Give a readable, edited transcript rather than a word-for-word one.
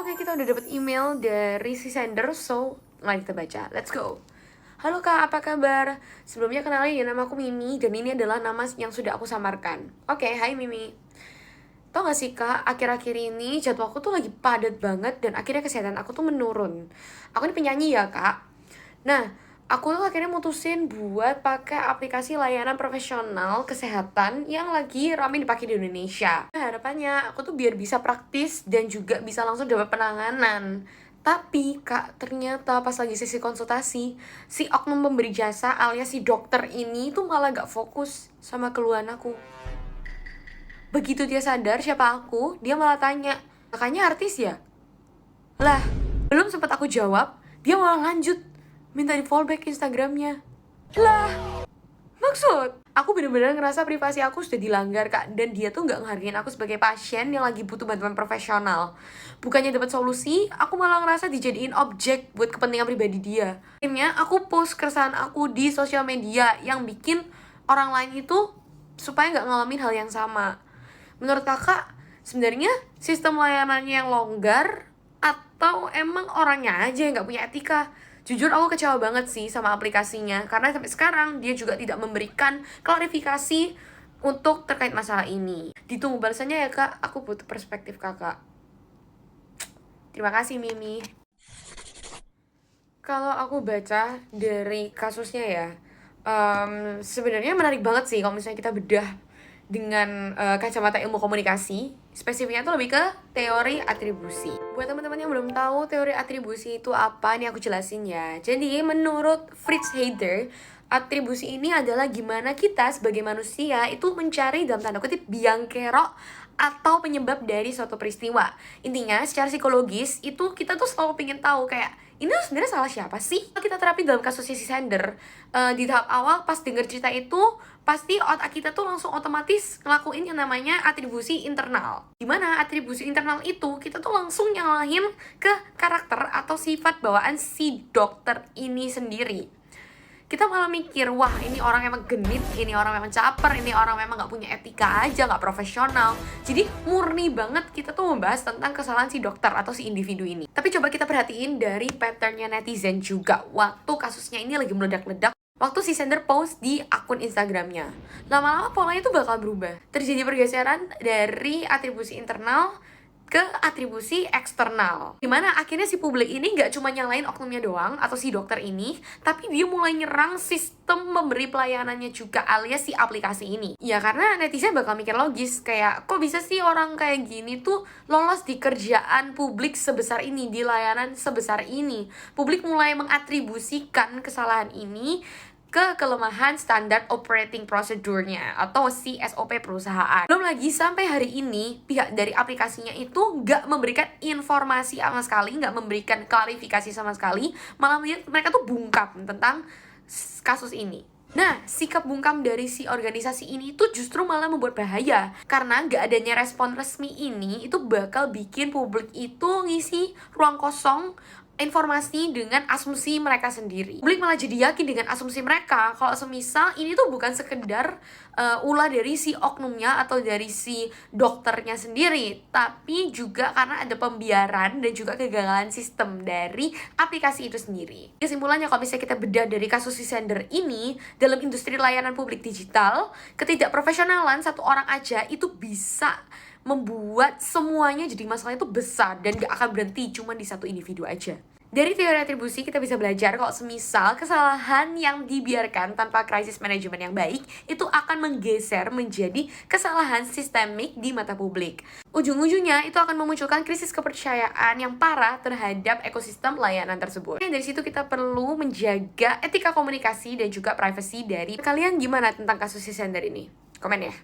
Oke, kita udah dapat email dari si sender, so mari kita baca. Let's go. Halo Kak, apa kabar? Sebelumnya kenalin ya, nama aku Mimi dan ini adalah nama yang sudah aku samarkan. Oke, hai Mimi. Tau gak sih Kak, akhir-akhir ini jadwalku tuh lagi padat banget dan akhirnya kesehatan aku tuh menurun. Aku ini penyanyi ya Kak. Nah, aku tuh akhirnya mutusin buat pakai aplikasi layanan profesional kesehatan yang lagi rame dipakai di Indonesia. Nah, harapannya aku tuh biar bisa praktis dan juga bisa langsung dapat penanganan. Tapi Kak, ternyata pas lagi sesi konsultasi, si oknum pemberi jasa alias si dokter ini tuh malah gak fokus sama keluhan aku. Begitu dia sadar siapa aku, dia malah tanya, "Kakaknya artis ya?" Lah, belum sempat aku jawab, dia malah lanjut minta di fallback Instagramnya. Lah, maksud aku bener-bener ngerasa privasi aku sudah dilanggar Kak. Dan dia tuh gak ngehargain aku sebagai pasien yang lagi butuh bantuan profesional. Bukannya dapat solusi, aku malah ngerasa dijadiin objek buat kepentingan pribadi dia. Akhirnya aku post keresahan aku di sosial media yang bikin orang lain itu supaya gak ngalamin hal yang sama. Menurut kakak, sebenarnya sistem layanannya yang longgar atau emang orangnya aja yang gak punya etika? Jujur aku kecewa banget sih sama aplikasinya, karena sampai sekarang dia juga tidak memberikan klarifikasi untuk terkait masalah ini. Ditunggu balasannya ya Kak, aku butuh perspektif kakak. Terima kasih Mimi. Kalau aku baca dari kasusnya ya, sebenarnya menarik banget sih kalau misalnya kita bedah dengan kacamata ilmu komunikasi. Spesifiknya tuh lebih ke teori atribusi. Buat teman-teman yang belum tahu teori atribusi itu apa, nih aku jelasin ya. Jadi menurut Fritz Heider, atribusi ini adalah gimana kita sebagai manusia itu mencari dalam tanda kutip biang kerok atau penyebab dari suatu peristiwa. Intinya secara psikologis itu kita tuh selalu pengen tahu kayak ini tuh sebenarnya salah siapa sih? Kita terapin dalam kasusnya si sender. Di tahap awal pas denger cerita itu pasti otak kita tuh langsung otomatis ngelakuin yang namanya atribusi internal. Dimana atribusi internal itu kita tuh langsung nyalahin ke karakter atau sifat bawaan si dokter ini sendiri. Kita malah mikir, wah ini orang emang genit, ini orang memang caper, ini orang memang gak punya etika aja, gak profesional. Jadi murni banget kita tuh membahas tentang kesalahan si dokter atau si individu ini. Tapi coba kita perhatiin dari patternnya netizen juga waktu kasusnya ini lagi meledak-ledak. Waktu si sender post di akun Instagramnya, lama-lama polanya tuh bakal berubah. Terjadi pergeseran dari atribusi internal ke atribusi eksternal, dimana akhirnya si publik ini gak cuma nyalain oknumnya doang atau si dokter ini, tapi dia mulai nyerang sistem memberi pelayanannya juga alias si aplikasi ini. Ya karena netizen bakal mikir logis, kayak kok bisa sih orang kayak gini tuh lolos di kerjaan publik sebesar ini, di layanan sebesar ini. Publik mulai mengatribusikan kesalahan ini ke kelemahan standar operating procedure-nya atau si SOP perusahaan. Belum lagi sampai hari ini pihak dari aplikasinya itu nggak memberikan informasi sama sekali, nggak memberikan klarifikasi sama sekali, malah mereka tuh bungkam tentang kasus ini. Nah, sikap bungkam dari si organisasi ini tuh justru malah membuat bahaya, karena nggak adanya respon resmi ini itu bakal bikin publik itu ngisi ruang kosong informasi dengan asumsi mereka sendiri. Publik malah jadi yakin dengan asumsi mereka kalau semisal ini tuh bukan sekedar ulah dari si oknumnya atau dari si dokternya sendiri, tapi juga karena ada pembiaran dan juga kegagalan sistem dari aplikasi itu sendiri. Kesimpulannya kalau misalnya kita bedah dari kasus si sender ini, dalam industri layanan publik digital, ketidakprofesionalan satu orang aja itu bisa membuat semuanya jadi masalah itu besar dan gak akan berhenti cuma di satu individu aja. Dari teori atribusi kita bisa belajar kalau semisal kesalahan yang dibiarkan tanpa krisis manajemen yang baik itu akan menggeser menjadi kesalahan sistemik di mata publik. Ujung-ujungnya itu akan memunculkan krisis kepercayaan yang parah terhadap ekosistem layanan tersebut. Dari situ kita perlu menjaga etika komunikasi dan juga privasi dari kalian. Gimana tentang kasus si sender ini? Komen ya.